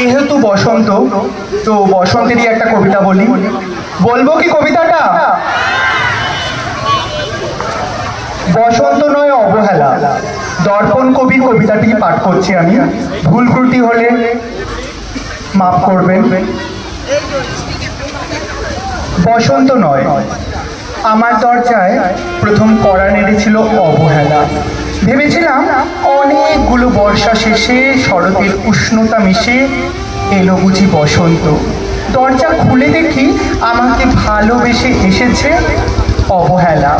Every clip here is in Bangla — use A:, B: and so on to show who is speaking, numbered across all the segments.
A: যেহেতু বসন্ত, তো বসন্তেরই একটা কবিতা বলি। বলবো কি কবিতাটা? বসন্ত নয় অবহেলা, দর্পণ কবির কবিতাটি পাঠ করছি আমি। ভুল ত্রুটি হলে মাফ করবেন। বসন্ত নয়, আমার দরজায় প্রথম কড়া নেড়েছিল অবহেলা। ভেবেছিলাম অনেকগুলো বর্ষা শেষে শরতের উষ্ণতা মিশে এলো বুঝি বসন্ত। দরজা খুলে দেখি আমাকে ভালোবেসে এসেছে অবহেলা,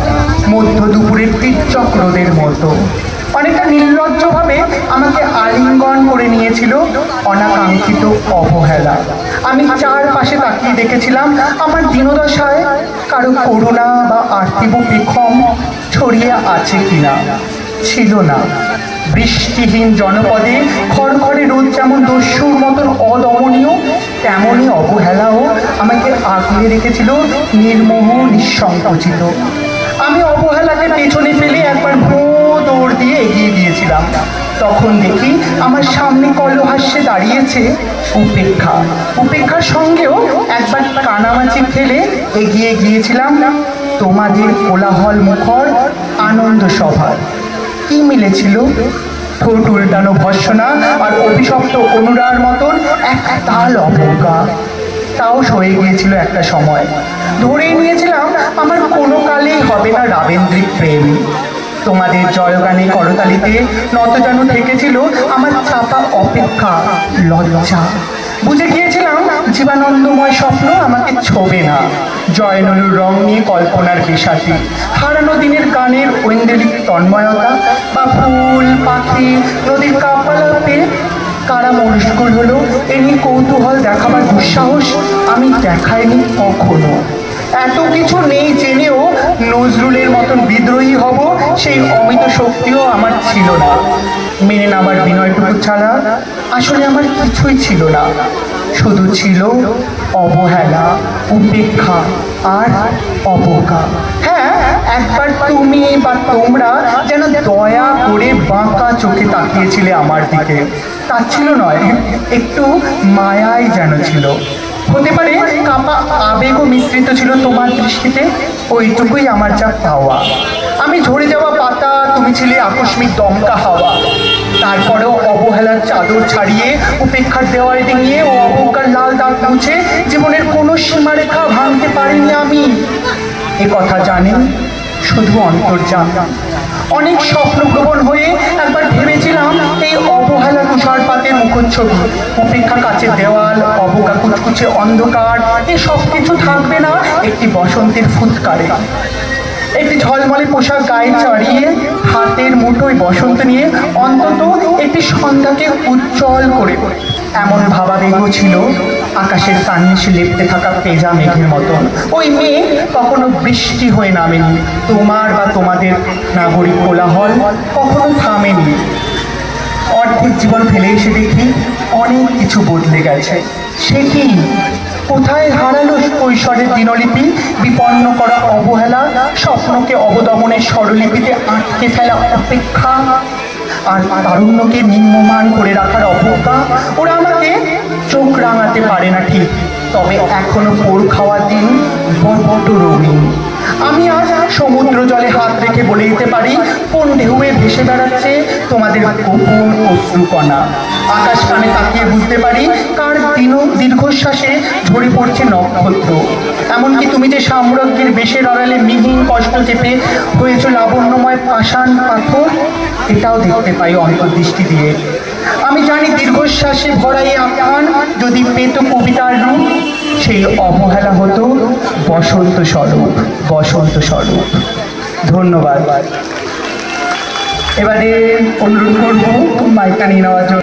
A: মধ্য দুপুরের তীরচক্রদের মতো। অনেকটা নির্লজ্জভাবে আমাকে আলিঙ্গন করে নিয়েছিল অনাকাঙ্ক্ষিত অবহেলা। আমি চারপাশে তাকিয়ে দেখেছিলাম আমার দীনদশায় কারো করুণা বা আর্তিব পেখম ছড়িয়ে আছে কিনা। ছিল না। বৃষ্টিহীন জনপদে খড়খড়ে রোদ যেমন দস্যুর মতন অদমনীয়, তেমনই অবহেলাও আমাকে আগলে রেখেছিল নির্মোহ নিঃসংকোচিত। আমি অবহেলাকে পেছনে ফেলে একবার দৌড় দিয়ে এগিয়ে গিয়েছিলাম। তখন দেখি আমার সামনে কলহাস্যে দাঁড়িয়েছে উপেক্ষা। উপেক্ষার সঙ্গেও একবার কানামাছি ফেলে এগিয়ে গিয়েছিলাম তোমাদের কোলাহল মুখর আনন্দ সভার। কি মিলেছিল? ঠোঁট উল্টানো ভর্সনা আর অভিশপ্ত অনুরার মতন এক তাল অবজ্ঞা। তাও সয়ে গিয়েছিল একটা সময়। ধরেই নিয়েছিলাম আমার কোনো কালেই হবে না রাবেন্দ্রিক প্রেম। তোমাদের জয়গানে করতালিতে নতজানু থেকেছিল আমার চাপা অপেক্ষা, লজ্জা। বুঝে গিয়েছিলাম জীবানন্দময় স্বপ্ন আমাকে ছোবে না। জয়নলুর রং নিয়ে কল্পনার বেশাতি, হারানো দিনের গানের ঐন্দ্রিক তন্ময়তা, বা ফুল পাখি নদীর কাপালাপে কারা মশগুল হলো এ নিয়ে কৌতূহল দেখাবার দুঃসাহস আমি দেখাইনি কখনো। এত কিছু নেই জেনেও নজরুলের মতন বিদ্রোহী হব সেই অমিত শক্তিও আমার ছিল না। মেনে নেবার বিনয়টুকু ছাড়া আসলে আমার কিছুই ছিল না। শুধু ছিল অবহেলা, উপেক্ষা আর অবজ্ঞা। হ্যাঁ, একবার তুমি বা তোমরা যেন দয়া করে বাঁকা চোখে তাকিয়েছিলে আমার দিকে। তার ছিল নয়, একটু মায়াই যেন ছিল। হতে পারে কাপা আবেগও মিশ্রিত ছিল তোমার দৃষ্টিতে। ওইটুকুই আমার যা পাওয়া। আমি ঝরে যাওয়া পাতা, তুমি ছিলে আকস্মিক দমকা হাওয়া। তারপরেও অবহেলার চাদর ছাড়িয়ে উপেক্ষার দেওয়াল ডিঙিয়ে ও অবজ্ঞার লাল দাগ মুছে জীবনের কোনো সীমারেখা ভাঙতে পারিনি আমি। এ কথা জানি শুধু অন্তর্যামী। অনেক স্বপ্নপ্রবণ হয়ে একবার ভেবেছিলাম এই অবহেলা তুষারপাতের মুখচ্ছবি, উপেক্ষা কাচের দেওয়াল, অবজ্ঞা কুচকুচে অন্ধকার, এ সব কিছু থাকবে না একটি বসন্তের ফুৎকারে। একটি ঝলমলে পোশাক গায়ে চড়িয়ে হাতের মুঠোয় বসন্ত নিয়ে অন্তত একটি সন্ধ্যাকে উজ্জ্বল করে এমন ভাবাবেগও ছিল আকাশের কান্নিশে লেপ্তে থাকা পেঁজা মেঘের মতন। ওই মেঘ কখনো বৃষ্টি হয়ে নামেনি, তোমার বা তোমাদের নাগরিক কোলাহল কখনো থামেনি। অর্ধেক জীবন ফেলে এসে দেখি অনেক কিছু বদলে গেছে। সে কি? কোথায় হারালো কৈশোরের দিনলিপি, বিপন্ন করা অবহেলা, স্বপ্নকে অবদমনের স্বরলিপিতে আটকে ফেলা অপেক্ষা, আর তারুণ্যকে নিম্নমান করে রাখার অবজ্ঞা? ওরা আমাকে চোখ রাঙাতে পারে না ঠিক, তবে এখনো পোড় খাওয়া দিন বড্ড রঙিন। আমি আজ সমুদ্র জলে হাত রেখে বলে দিতে পারি কোন ঢেউয়ে ভেসে বেড়াচ্ছে তোমাদের গোপন অশ্রুকণা। আকাশ কানে তাকিয়ে বুঝতে পারি কার দীর্ঘশ্বাসে ঝরে পড়ছে নক্ষত্র। এমনকি তুমি যে সাম্রাজ্যের বেশের আড়ালে মিহিন কষ্ট চেপে হয়েছ লাবণ্যময় পাষাণ পাথর, এটাও দেখতে পাই অন্তর্দৃষ্টি দিয়ে। আমি জানি দীর্ঘশ্বাসে ভরাই আখ্যান যদি পেত কবিতার রূপ, সেই অবহেলা হতো বসন্ত স্বরূপ, বসন্ত স্বরূপ। ধন্যবাদ। এবারে অনুরোধ করবো মাইকটা নিয়ে নেওয়ার জন্য।